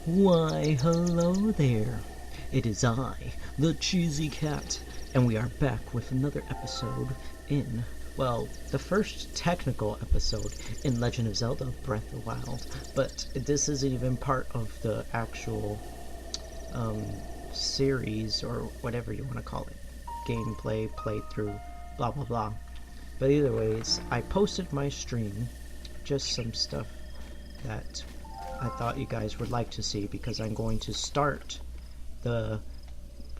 Why, hello there. It is I, the Cheesy Cat, and we are back with another episode in, well, the first technical episode in Legend of Zelda Breath of the Wild, but this isn't even part of the actual series or whatever you want to call it. Gameplay, playthrough, blah blah blah. But either ways, I posted my stream, just some stuff that I thought you guys would like to see because I'm going to start the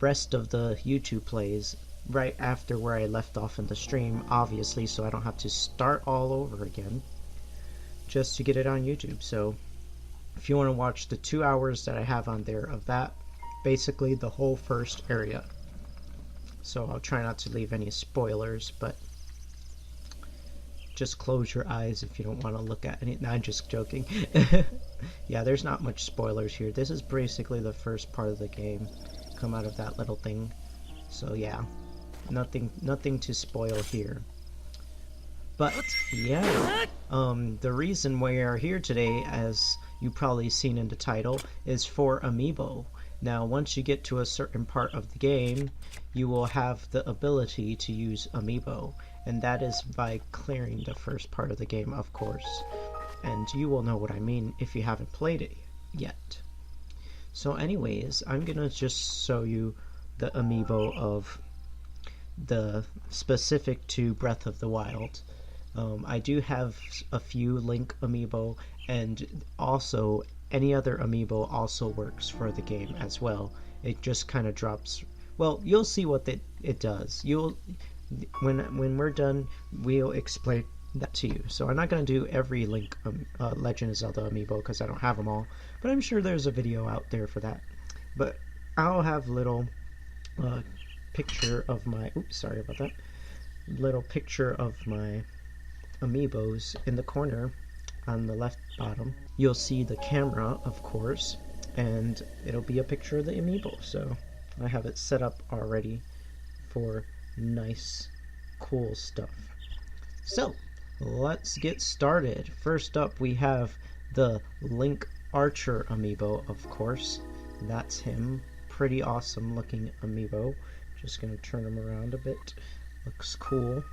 rest of the YouTube plays right after where I left off in the stream, obviously, so I don't have to start all over again just to get it on YouTube. So if you want to watch the 2 hours that I have on there of that, basically the whole first area. So I'll try not to leave any spoilers, but just close your eyes if you don't want to look at any. No, I'm just joking. Yeah, there's not much spoilers here. This is basically the first part of the game. Come out of that little thing. So yeah, nothing to spoil here. But yeah, the reason we are here today, as you probably seen in the title, is for Amiibo. Now, once you get to a certain part of the game, you will have the ability to use Amiibo, and that is by clearing the first part of the game, of course. And you will know what I mean if you haven't played it yet. So anyways, I'm gonna just show you the Amiibo of the specific to Breath of the Wild. I do have a few Link Amiibo, and also any other Amiibo also works for the game as well. It just kind of drops. Well, you'll see what it does. When we're done, we'll explain that to you. So I'm not going to do every Link Legend of Zelda Amiibo because I don't have them all, but I'm sure there's a video out there for that. But I'll have little picture of my. Oops, sorry about that. Little picture of my Amiibos in the corner on the left bottom. You'll see the camera, of course, and it'll be a picture of the Amiibo. So I have it set up already for nice, cool stuff. So let's get started. First up, we have the Link Archer Amiibo, of course. That's him. Pretty awesome looking Amiibo. Just gonna turn him around a bit. Looks cool.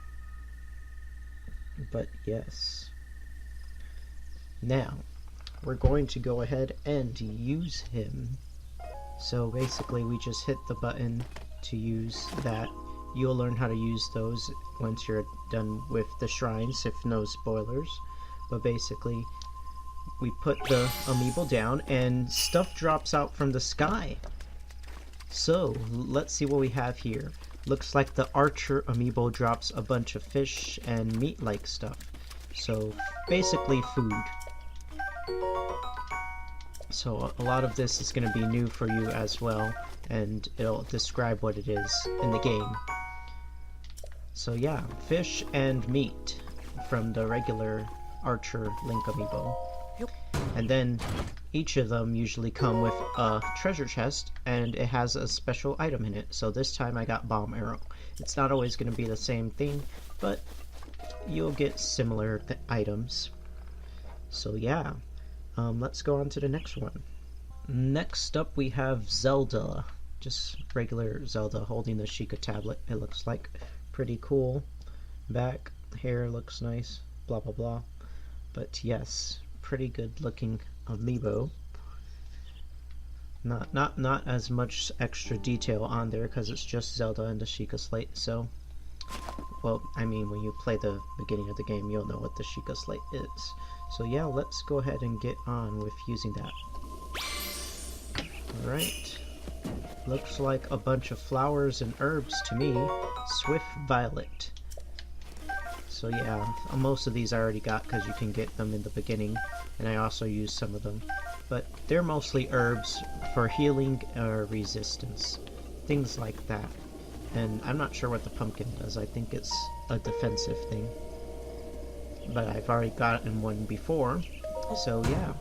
But yes. Now, we're going to go ahead and use him. So basically, we just hit the button to use that. You'll learn how to use those once you're done with the shrines, if no spoilers. But basically, we put the Amiibo down and stuff drops out from the sky. So, let's see what we have here. Looks like the Archer Amiibo drops a bunch of fish and meat-like stuff. So, basically food. So a lot of this is going to be new for you as well, and it'll describe what it is in the game. So yeah, fish and meat from the regular Archer Link Amiibo. And then each of them usually come with a treasure chest, and it has a special item in it. So this time I got Bomb Arrow. It's not always going to be the same thing, but you'll get similar items. So yeah, let's go on to the next one. Next up we have Zelda. Just regular Zelda holding the Sheikah tablet, it looks like. Pretty cool. Back, hair looks nice, blah blah blah. But yes, pretty good looking Amiibo. Not as much extra detail on there because it's just Zelda and the Sheikah Slate, so... Well, I mean, when you play the beginning of the game, you'll know what the Sheikah Slate is. So yeah, let's go ahead and get on with using that. Alright. Looks like a bunch of flowers and herbs to me. Swift Violet. So yeah, most of these I already got because you can get them in the beginning, and I also used some of them. But they're mostly herbs for healing or resistance. Things like that. And I'm not sure what the pumpkin does. I think it's a defensive thing. But I've already gotten one before. So yeah.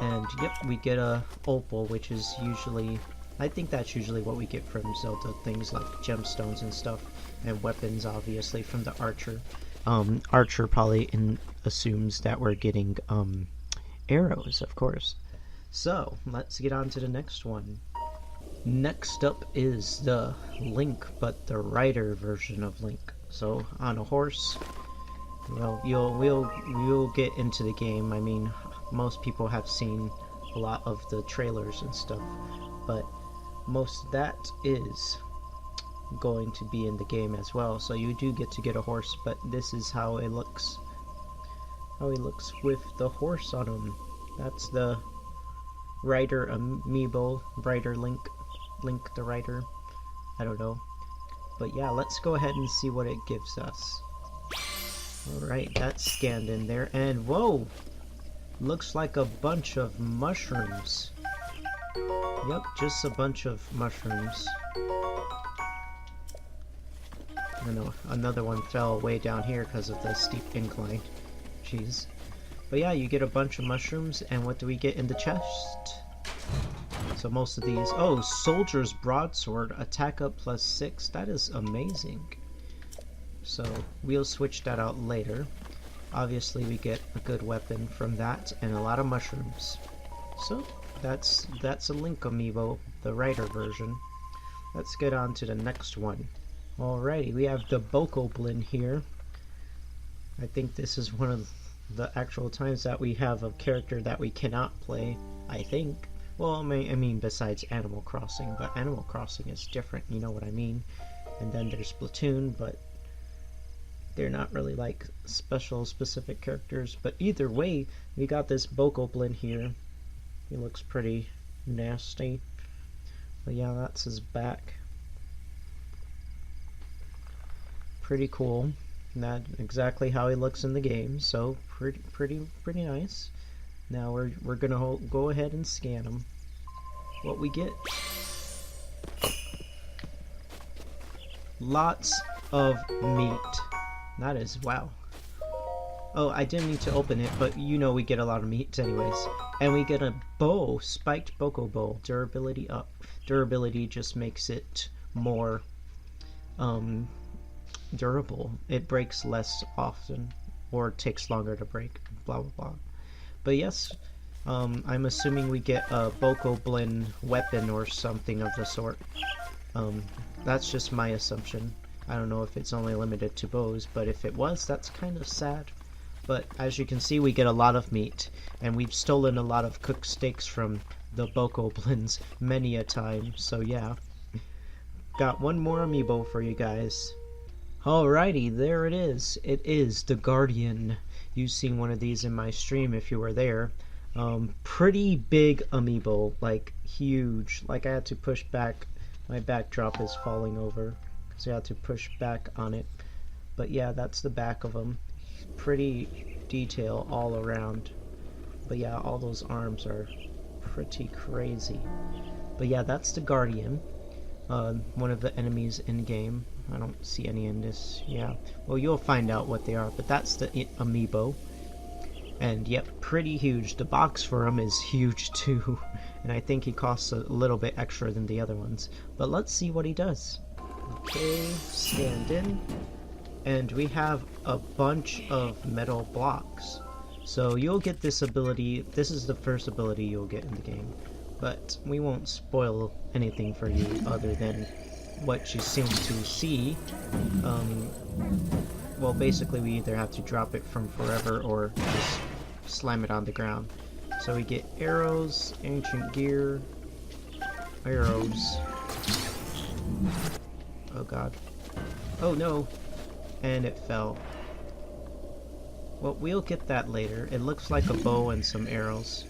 And yep, we get a opal, which is usually... I think that's usually what we get from Zelda. Things like gemstones and stuff. And weapons, obviously, from the Archer. Archer probably assumes that we're getting arrows, of course. So, let's get on to the next one. Next up is the Link, but the rider version of Link. So, on a horse. Well, we'll get into the game. I mean, most people have seen a lot of the trailers and stuff, but most of that is going to be in the game as well. So you do get to get a horse, but this is how it looks. How he looks with the horse on him. That's the rider amiibo, rider Link the rider. I don't know. But yeah, let's go ahead and see what it gives us. Alright, that's scanned in there, and whoa! Looks like a bunch of mushrooms. Yep, just a bunch of mushrooms. I know, another one fell way down here because of the steep incline. Jeez. But yeah, you get a bunch of mushrooms, and what do we get in the chest? So most of these... Oh, Soldier's Broadsword, attack up +6. That is amazing. So we'll switch that out later. Obviously we get a good weapon from that, and a lot of mushrooms. So that's a Link amiibo, the rider version. Let's get on to the next one. Alrighty, we have the Bokoblin here. I think this is one of the actual times that we have a character that we cannot play, I think. Well, I mean besides Animal Crossing, but Animal Crossing is different, you know what I mean. And then there's Splatoon, but they're not really like specific characters. But either way, we got this Bokoblin here. He looks pretty nasty. But yeah, that's his back. Pretty cool. Not exactly how he looks in the game, so pretty nice. Now we're gonna go ahead and scan him. What we get? Lots of meat. That is wow. Oh, I didn't need to open it, but you know we get a lot of meat anyways. And we get a bow, spiked Boko bow, durability up. Durability just makes it more durable. It breaks less often, or takes longer to break, blah blah blah. But yes, I'm assuming we get a Bokoblin weapon or something of the sort. That's just my assumption. I don't know if it's only limited to bows, but if it was, that's kind of sad. But as you can see, we get a lot of meat, and we've stolen a lot of cooked steaks from the Bokoblins many a time, so yeah. Got one more amiibo for you guys. Alrighty, there it is. It is the Guardian. You've seen one of these in my stream if you were there. Pretty big amiibo, like huge. Like I had to push back. My backdrop is falling over, so I had to push back on it. But yeah, that's the back of him. Pretty detail all around. But yeah, all those arms are pretty crazy. But yeah, that's the Guardian. One of the enemies in game. I don't see any in this. Yeah, well, you'll find out what they are, but that's the amiibo. And yep, pretty huge. The box for him is huge too, and I think he costs a little bit extra than the other ones. But let's see what he does. Okay, scanned in, and we have a bunch of metal blocks. So you'll get this ability. This is the first ability you'll get in the game, but we won't spoil anything for you other than what you seem to see. Well, basically we either have to drop it from forever or just slam it on the ground. So we get arrows, ancient gear, arrows. Oh god. Oh no! And it fell. Well, we'll get that later. It looks like a bow and some arrows.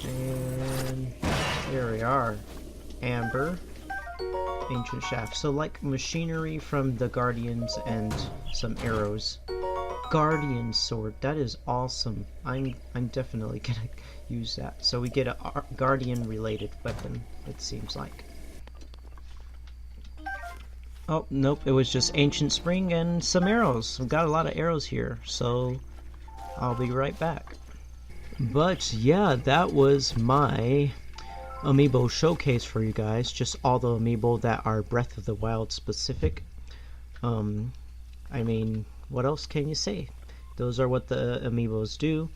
And there we are. Amber. Ancient shaft. So like machinery from the Guardians and some arrows. Guardian sword. That is awesome. I'm definitely gonna use that. So we get a Guardian related weapon, it seems like. Oh, nope, it was just ancient spring and some arrows. We've got a lot of arrows here, so I'll be right back. But yeah, that was my amiibo showcase for you guys. Just all the amiibo that are Breath of the Wild specific. I mean, what else can you say? those are what the amiibos do.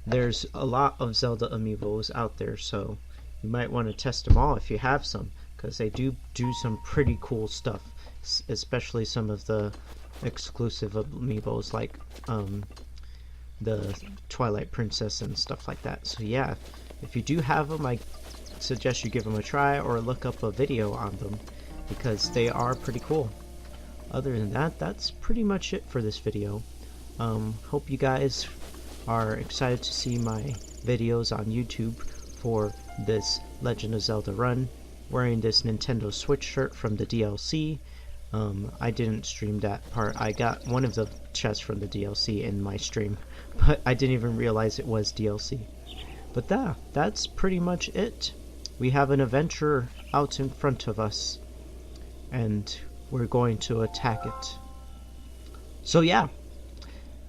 There's a lot of Zelda amiibos out there, so you might want to test them all if you have some, because they do some pretty cool stuff, especially some of the exclusive amiibos like the Twilight Princess and stuff like that. So yeah, if you do have them, I suggest you give them a try or look up a video on them, because they are pretty cool. Other than that, that's pretty much it for this video. Hope you guys are excited to see my videos on YouTube for this Legend of Zelda run. Wearing this Nintendo Switch shirt from the DLC. I didn't stream that part. I got one of the chests from the DLC in my stream, but I didn't even realize it was DLC. But that's pretty much it. We have an adventure out in front of us, and we're going to attack it. So yeah,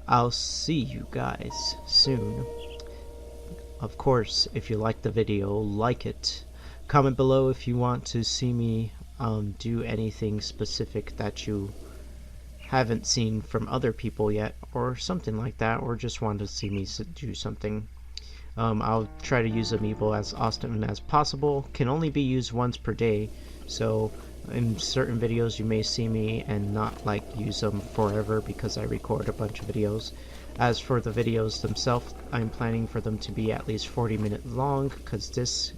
I'll see you guys soon. Of course, if you like the video, like it. Comment below if you want to see me do anything specific that you haven't seen from other people yet, or something like that, or just want to see me do something. I'll try to use Amiibo as often as possible. Can only be used once per day, so in certain videos you may see me and not like use them forever because I record a bunch of videos. As for the videos themselves, I'm planning for them to be at least 40 minutes long, because this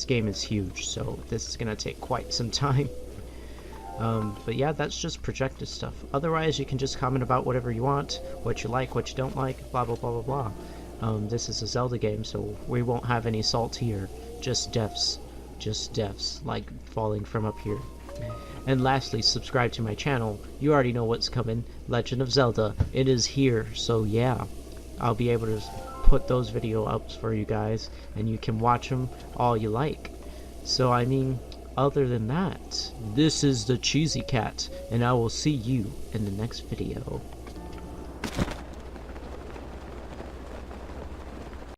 game is huge, so this is gonna take quite some time. But yeah, that's just projected stuff. Otherwise, you can just comment about whatever you want, what you like, what you don't like, blah blah blah blah blah. This is a Zelda game, so we won't have any salt here. Just deaths, like falling from up here. And lastly, subscribe to my channel. You already know what's coming. Legend of Zelda, it is here. So yeah, I'll be able to put those video ups for you guys, and you can watch them all you like. So I mean, other than that, this is the Cheesy Cat, and I will see you in the next video.